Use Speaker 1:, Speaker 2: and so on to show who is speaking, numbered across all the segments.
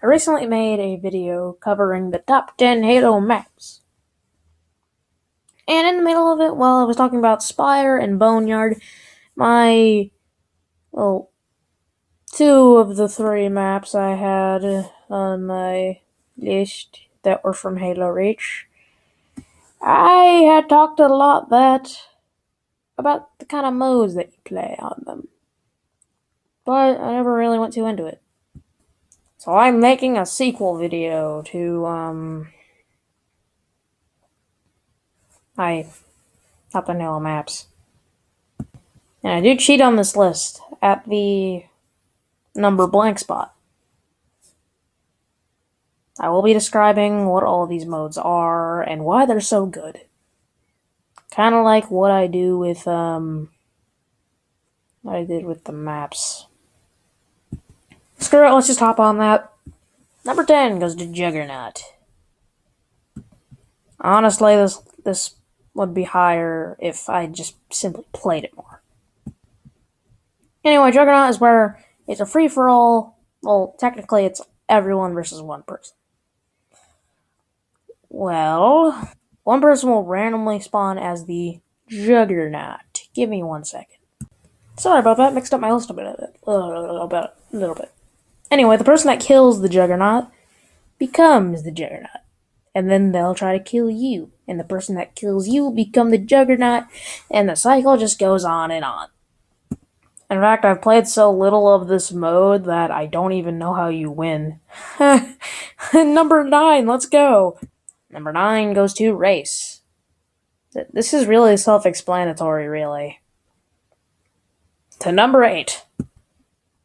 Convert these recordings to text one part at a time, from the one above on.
Speaker 1: I recently made a video covering the top 10 Halo maps. And in the middle of it, while I was talking about Spire and Boneyard, two of the three maps I had on my list that were from Halo Reach, I had talked a lot about the kind of modes that you play on them. But I never really went too into it. So I'm making a sequel video to, my top 10 Halo maps. And I do cheat on this list at the number blank spot. I will be describing what all these modes are and why they're so good. Kind of like what I do with, what I did with the maps. Screw it, let's just hop on that. Number 10 goes to Juggernaut. Honestly, this would be higher if I just simply played it more. Anyway, Juggernaut is where it's a free-for-all. Well, technically it's everyone versus one person. Well, one person will randomly spawn as the Juggernaut. Give me 1 second. Sorry about that, mixed up my list a little bit. Anyway, the person that kills the Juggernaut becomes the Juggernaut. And then they'll try to kill you. And the person that kills you will become the Juggernaut. And the cycle just goes on and on. In fact, I've played so little of this mode that I don't even know how you win. Number 9, let's go. Number 9 goes to Race. This is really self-explanatory, really. To number 8.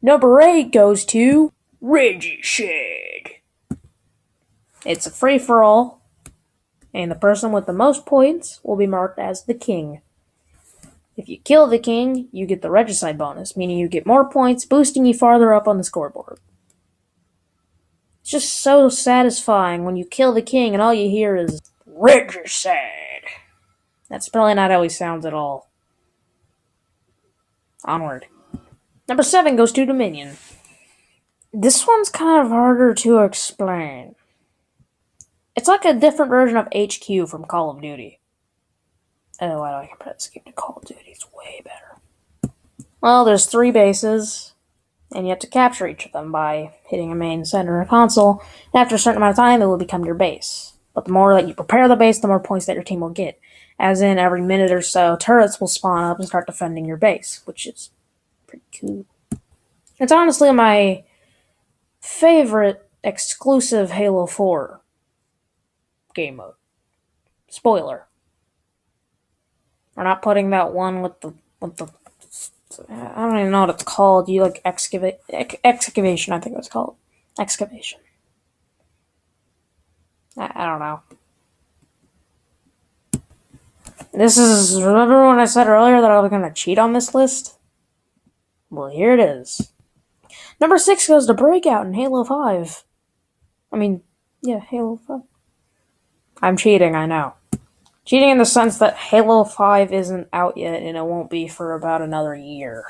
Speaker 1: Number 8 goes to Regicide. It's a free-for-all, and the person with the most points will be marked as the king. If you kill the king, you get the Regicide bonus, meaning you get more points, boosting you farther up on the scoreboard. It's just so satisfying when you kill the king and all you hear is Regicide. That's probably not how he sounds at all. Onward. Number 7 goes to Dominion. This one's kind of harder to explain. It's like a different version of HQ from Call of Duty. Oh, why do I compare this game to Call of Duty? It's way better. Well, there's 3 bases, and you have to capture each of them by hitting a main center or console, and after a certain amount of time, they will become your base. But the more that you prepare the base, the more points that your team will get. As in, every minute or so, turrets will spawn up and start defending your base, which is pretty cool. It's honestly my favorite exclusive Halo 4 game mode. Spoiler. We're not putting that one with the I don't even know what it's called. You like excavation, I think it's called. Excavation. I don't know. Remember when I said earlier that I was going to cheat on this list? Well, here it is. Number 6 goes to Breakout in Halo 5. Halo 5. I'm cheating, I know. Cheating in the sense that Halo 5 isn't out yet, and it won't be for about another year.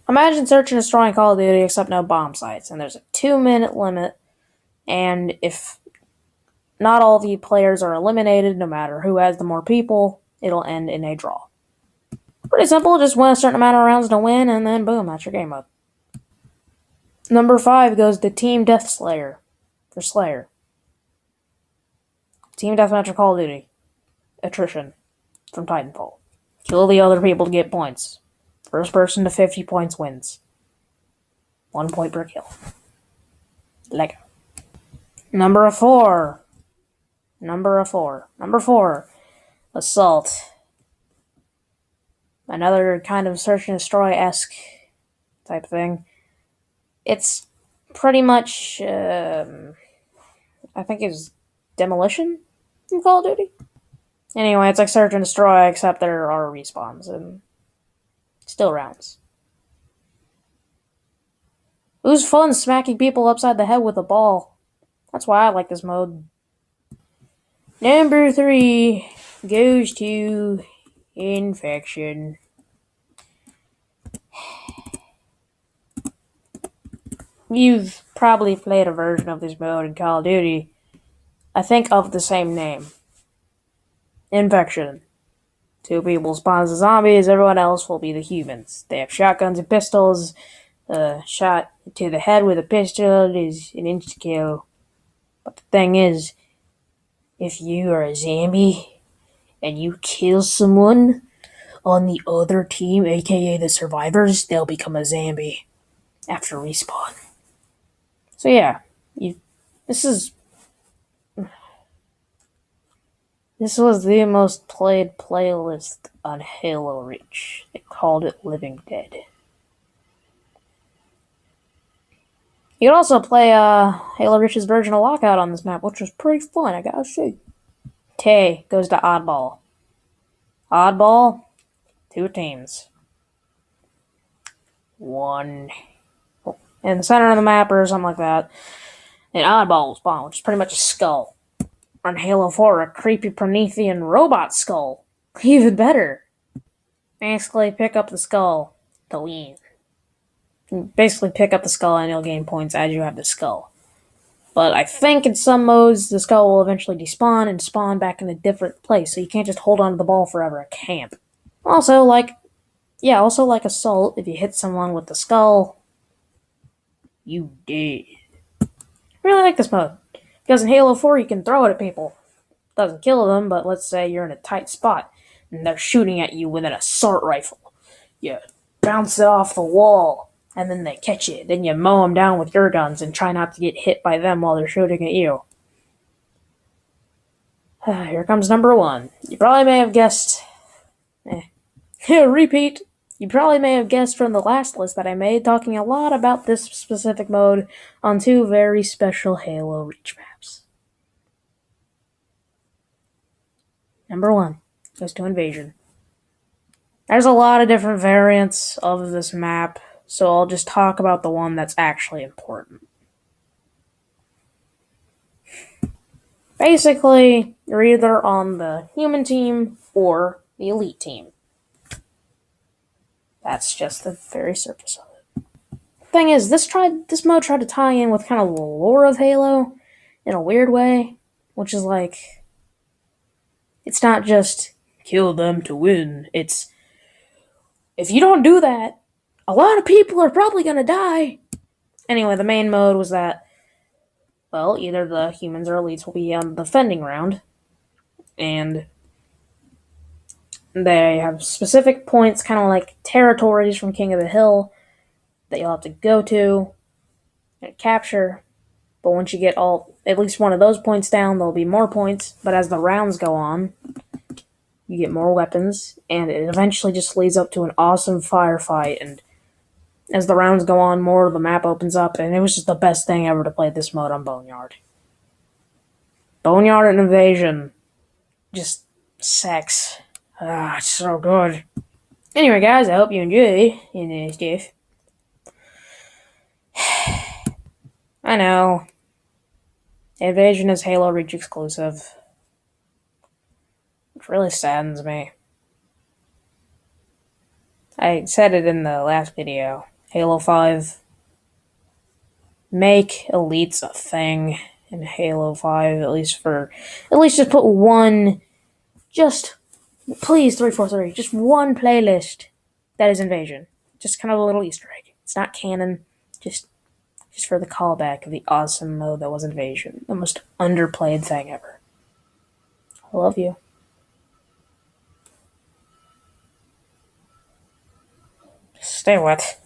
Speaker 1: Imagine search and destroying Call of Duty except no bomb sites, and there's a 2-minute limit, and if not all the players are eliminated, no matter who has the more people, it'll end in a draw. Pretty simple, just win a certain amount of rounds to win, and then boom, that's your game mode. Number 5 goes to Team Death Slayer. For Slayer. Team Deathmatch of Call of Duty. Attrition. From Titanfall. Kill the other people to get points. First person to 50 points wins. 1 point per kill. Lego. Number 4. Number 4. Assault. Another kind of search and destroy-esque type thing. It's pretty much, I think it's Demolition in Call of Duty. Anyway, it's like search and destroy, except there are respawns and still rounds. It was fun smacking people upside the head with a ball. That's why I like this mode. Number 3 goes to Infection. you've probably played a version of this mode in Call of Duty, I think of the same name. Infection. 2 people spawn as the zombies, everyone else will be the humans. They have shotguns and pistols. Shot to the head with a pistol is an insta-kill. But the thing is, if you are a zombie and you kill someone on the other team, aka the survivors, they'll become a zombie after respawn. So yeah, this was the most played playlist on Halo Reach. They called it Living Dead. You could also play Halo Reach's version of Lockout on this map, which was pretty fun, I gotta say. Tay goes to Oddball. Oddball, 2 teams. 1 in the center of the map or something like that. An Oddball will spawn, which is pretty much a skull. On Halo 4, a creepy Promethean robot skull. Even better. Basically, pick up the skull to win. Basically, pick up the skull and you'll gain points as you have the skull. But I think in some modes, the skull will eventually despawn and spawn back in a different place, so you can't just hold on to the ball forever at camp. Also, like Assault, if you hit someone with the skull, you dead. I really like this mode, because in Halo 4 you can throw it at people. Doesn't kill them, but let's say you're in a tight spot, and they're shooting at you with an assault rifle. You bounce it off the wall, and then they catch it. Then you mow them down with your guns and try not to get hit by them while they're shooting at you. Here comes number 1. You probably may have guessed... Repeat. You probably may have guessed from the last list that I made, talking a lot about this specific mode on 2 very special Halo Reach maps. Number 1 goes to Invasion. There's a lot of different variants of this map, so I'll just talk about the one that's actually important. Basically, you're either on the human team or the elite team. That's just the very surface of it. Thing is, this mode tried to tie in with kind of the lore of Halo in a weird way, which is like, it's not just kill them to win, it's if you don't do that, a lot of people are probably gonna die. Anyway, the main mode was that, well, either the humans or elites will be on the defending round, and they have specific points, kind of like territories from King of the Hill, that you'll have to go to and capture. But once you get at least one of those points down, there'll be more points. But as the rounds go on, you get more weapons, and it eventually just leads up to an awesome firefight. And as the rounds go on, more of the map opens up, and it was just the best thing ever to play this mode on Boneyard. Boneyard and Invasion, just sex. It's so good. Anyway, guys, I hope you enjoyed this stuff. I know. Invasion is Halo Reach exclusive. Which really saddens me. I said it in the last video. Halo 5. Make elites a thing in Halo 5, at least just put one, please, 343, just one playlist that is Invasion. Just kind of a little Easter egg. It's not canon, just for the callback of the awesome mode that was Invasion. The most underplayed thing ever. I love you. Stay wet.